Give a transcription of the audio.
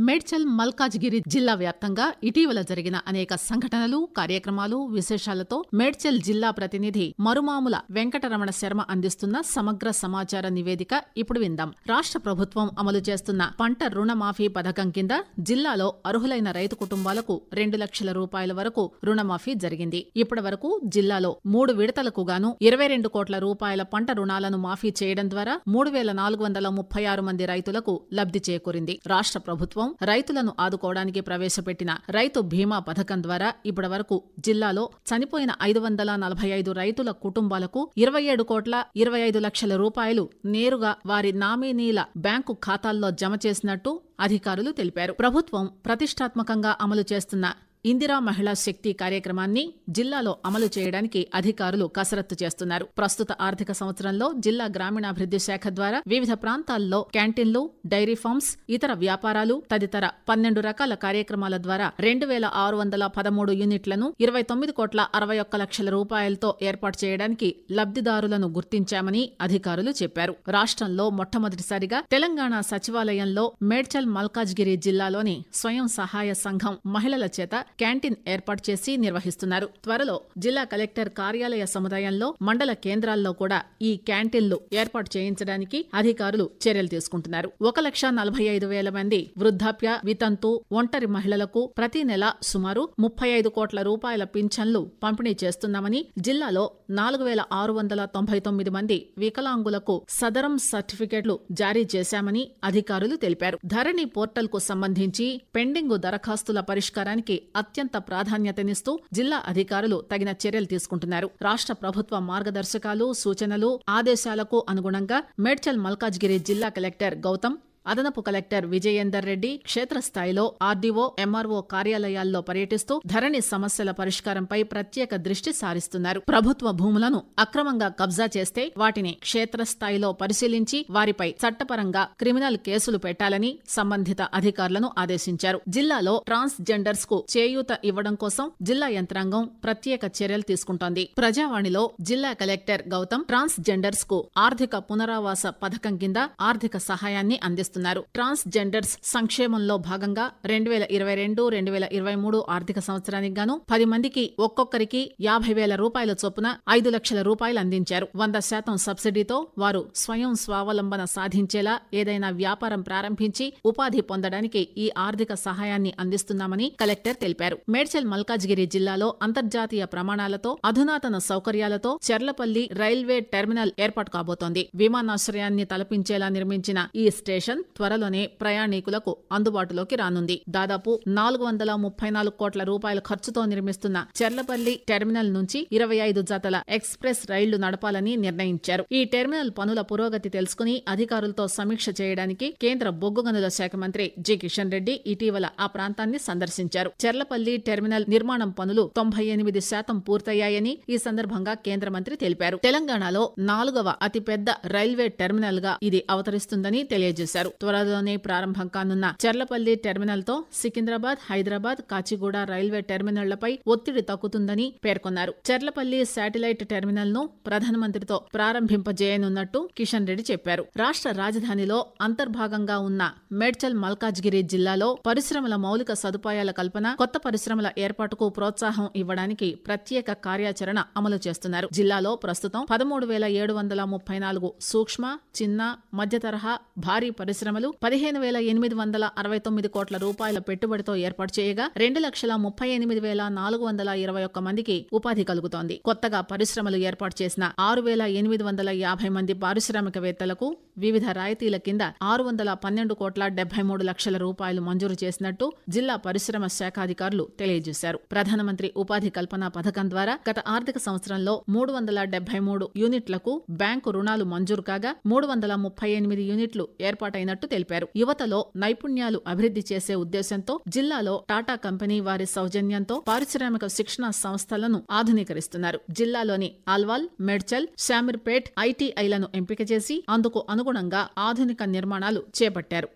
మేడ్చల్ మల్కాజ్గిరి జిల్లా వ్యాప్తంగా ఇటీవల జరిగిన అనేక సంఘటనలు, కార్యక్రమాలు, విశేషాలతో మేడ్చల్ జిల్లా ప్రతినిధి మరుమాముల వెంకటరమణ శర్మ అందిస్తున్న సమగ్ర సమాచార నివేదిక ఇప్పుడు విందాం. రాష్ట్ర ప్రభుత్వం అమలు చేస్తున్న పంట రుణమాఫీ పథకం కింద జిల్లాలో అర్హులైన రైతు కుటుంబాలకు 2 లక్షల రూపాయల వరకు రుణమాఫీ జరిగింది. ఇప్పటి వరకు జిల్లాలో 3 విడతలకు గాను 22 కోట్ల రూపాయల పంట రుణాలను మాఫీ చేయడం ద్వారా 3436 మంది రైతులకు లబ్ధి చేకూరింది. రాష్ట్ర ప్రభుత్వం రైతులను ఆదుకోవడానికి ప్రవేశపెట్టిన రైతు బీమా పథకం ద్వారా ఇప్పటి వరకు జిల్లాలో చనిపోయిన 545 రైతుల కుటుంబాలకు 27 కోట్ల 25 లక్షల రూపాయలు నేరుగా వారి నామినీల బ్యాంకు ఖాతాల్లో జమ చేసినట్టు అధికారులు తెలిపారు. ప్రభుత్వం ప్రతిష్టాత్మకంగా అమలు చేస్తున్న ఇందిరా మహిళా శక్తి కార్యక్రమాన్ని జిల్లాలో అమలు చేయడానికి అధికారులు కసరత్తు చేస్తున్నారు. ప్రస్తుత ఆర్థిక సంవత్సరంలో జిల్లా గ్రామీణాభివృద్ధి శాఖ ద్వారా వివిధ ప్రాంతాల్లో క్యాంటీన్లు, డైరీ ఫార్మ్స్, ఇతర వ్యాపారాలు తదితర 12 రకాల కార్యక్రమాల ద్వారా 2613 యూనిట్లను 29 కోట్ల 61 లక్షల రూపాయలతో ఏర్పాటు చేయడానికి లబ్ధిదారులను గుర్తించామని అధికారులు చెప్పారు. రాష్ట్రంలో మొట్టమొదటిసారిగా తెలంగాణ సచివాలయంలో మేడ్చల్ మల్కాజ్గిరి జిల్లాలోని స్వయం సహాయ సంఘం మహిళల చేత క్యాంటీన్ ఏర్పాటు చేసి నిర్వహిస్తున్నారు. త్వరలో జిల్లా కలెక్టర్ కార్యాలయ సముదాయంలో, మండల కేంద్రాల్లో కూడా ఈ క్యాంటీన్లు ఏర్పాటు చేయించడానికి అధికారులు చర్యలు తీసుకుంటున్నారు. 1,45,000 మంది వృద్ధాప్య, వితంతు, ఒంటరి మహిళలకు ప్రతి నెల సుమారు 35 కోట్ల రూపాయల పింఛన్లు పంపిణీ చేస్తున్నామని, జిల్లాలో 4,699 మంది వికలాంగులకు సదరం సర్టిఫికెట్లు జారీ చేశామని అధికారులు తెలిపారు. ధరణి పోర్టల్ కు సంబంధించి పెండింగు దరఖాస్తుల పరిష్కారానికి అత్యంత ప్రాధాన్యతనిస్తూ జిల్లా అధికారులు తగిన చర్యలు తీసుకుంటున్నారు. రాష్ట్ర ప్రభుత్వ మార్గదర్శకాలు, సూచనలు, ఆదేశాలకు అనుగుణంగా మేడ్చల్ మల్కాజ్గిరి జిల్లా కలెక్టర్ గౌతమ్, అదనపు కలెక్టర్ విజయేందర్ రెడ్డి క్షేత్రస్థాయిలో ఆర్డీఓ, ఎంఆర్ఓ కార్యాలయాల్లో పర్యటిస్తూ ధరణి సమస్యల పరిష్కారంపై ప్రత్యేక దృష్టి సారిస్తున్నారు. ప్రభుత్వ భూములను అక్రమంగా కబ్జా చేస్తే వాటిని క్షేత్రస్థాయిలో పరిశీలించి వారిపై చట్టపరంగా క్రిమినల్ కేసులు పెట్టాలని సంబంధిత అధికారులను ఆదేశించారు. జిల్లాలో ట్రాన్స్ జెండర్స్ కు చేయూత ఇవ్వడం కోసం జిల్లా యంత్రాంగం ప్రత్యేక చర్యలు తీసుకుంటోంది. ప్రజావాణిలో జిల్లా కలెక్టర్ గౌతమ్ ట్రాన్స్ జెండర్స్ కు ఆర్థిక పునరావాస పథకం కింద ఆర్థిక సహాయాన్ని అందిస్తున్నారు. ట్రాన్స్ జెండర్స్ సంక్షేమంలో భాగంగా 2022-2023 ఆర్థిక సంవత్సరానికి గాను 10 మందికి ఒక్కొక్కరికి 50,000 రూపాయల చొప్పున 5 లక్షల రూపాయలు అందించారు. 100% సబ్సిడీతో వారు స్వయం స్వావలంబన సాధించేలా ఏదైనా వ్యాపారం ప్రారంభించి ఉపాధి పొందడానికి ఈ ఆర్థిక సహాయాన్ని అందిస్తున్నామని కలెక్టర్ తెలిపారు. మేడ్చల్ మల్కాజ్గిరి జిల్లాలో అంతర్జాతీయ ప్రమాణాలతో, అధునాతన సౌకర్యాలతో చెర్లపల్లి రైల్వే టెర్మినల్ ఏర్పాటు కాబోతోంది. విమానాశ్రయాన్ని తలపించేలా నిర్మించిన ఈ స్టేషన్ త్వరలోనే ప్రయాణికులకు అందుబాటులోకి రానుంది. దాదాపు 434 కోట్ల రూపాయల ఖర్చుతో నిర్మిస్తున్న చెర్లపల్లి టెర్మినల్ నుంచి 25 జతల ఎక్స్ప్రెస్ రైళ్లు నడపాలని నిర్ణయించారు. ఈ టెర్మినల్ పనుల పురోగతి తెలుసుకుని అధికారులతో సమీక్ష చేయడానికి కేంద్ర బొగ్గు గనుల శాఖ మంత్రి జి కిషన్ రెడ్డి ఇటీవల ఆ ప్రాంతాన్ని సందర్శించారు. చెర్లపల్లి టెర్మినల్ నిర్మాణం పనులు 98% పూర్తయ్యాయని ఈ సందర్భంగా కేంద్ర మంత్రి తెలిపారు. తెలంగాణలో 4వ అతిపెద్ద రైల్వే టెర్మినల్ గా ఇది అవతరిస్తుందని తెలియజేశారు. త్వరలోనే ప్రారంభం కానున్న చెర్లపల్లి టెర్మినల్ తో సికింద్రాబాద్, హైదరాబాద్, కాచిగూడ రైల్వే టెర్మినళ్లపై ఒత్తిడి తగ్గుతుందని పేర్కొన్నారు. చెర్లపల్లి శాటిలైట్ టెర్మినల్ ను ప్రధానమంత్రితో ప్రారంభింపజేయనున్నట్టు కిషన్ రెడ్డి చెప్పారు. రాష్ట్ర రాజధానిలో అంతర్భాగంగా ఉన్న మేడ్చల్ మల్కాజ్గిరి జిల్లాలో పరిశ్రమల మౌలిక సదుపాయాల కల్పన, కొత్త పరిశ్రమల ఏర్పాటుకు ప్రోత్సాహం ఇవ్వడానికి ప్రత్యేక కార్యాచరణ అమలు చేస్తున్నారు. జిల్లాలో ప్రస్తుతం 13,734 సూక్ష్మ, చిన్న, మధ్య తరహా, భారీ పరిశ్రమలు 15,869 కోట్ల రూపాయల పెట్టుబడితో ఏర్పాటు చేయగా 2,38,421 మందికి ఉపాధి కలుగుతోంది. కొత్తగా పరిశ్రమలు ఏర్పాటు చేసిన 6,850 మంది పారిశ్రామికవేత్తలకు వివిధ రాయితీల కింద 612 కోట్ల 73 లక్షల రూపాయలు మంజూరు చేసినట్టు జిల్లా పరిశ్రమ శాఖాధికారులు తెలియజేశారు. ప్రధానమంత్రి ఉపాధి కల్పన పథకం ద్వారా గత ఆర్థిక సంవత్సరంలో 373 యూనిట్లకు బ్యాంకు రుణాలు మంజూరు కాగా 338 యూనిట్లు ఏర్పాటైనట్టు తెలిపారు. యువతలో నైపుణ్యాలు అభివృద్ధి చేసే ఉద్దేశంతో జిల్లాలో టాటా కంపెనీ వారి సౌజన్యంతో పారిశ్రామిక శిక్షణ సంస్థలను ఆధునీకరిస్తున్నారు. జిల్లాలోని ఆల్వాల్, మేడ్చల్, శామీర్పేట్ ఐటీఐలను ఎంపిక చేసి అందుకు అనుగుణంగా ఆధునిక నిర్మాణాలు చేపట్టారు.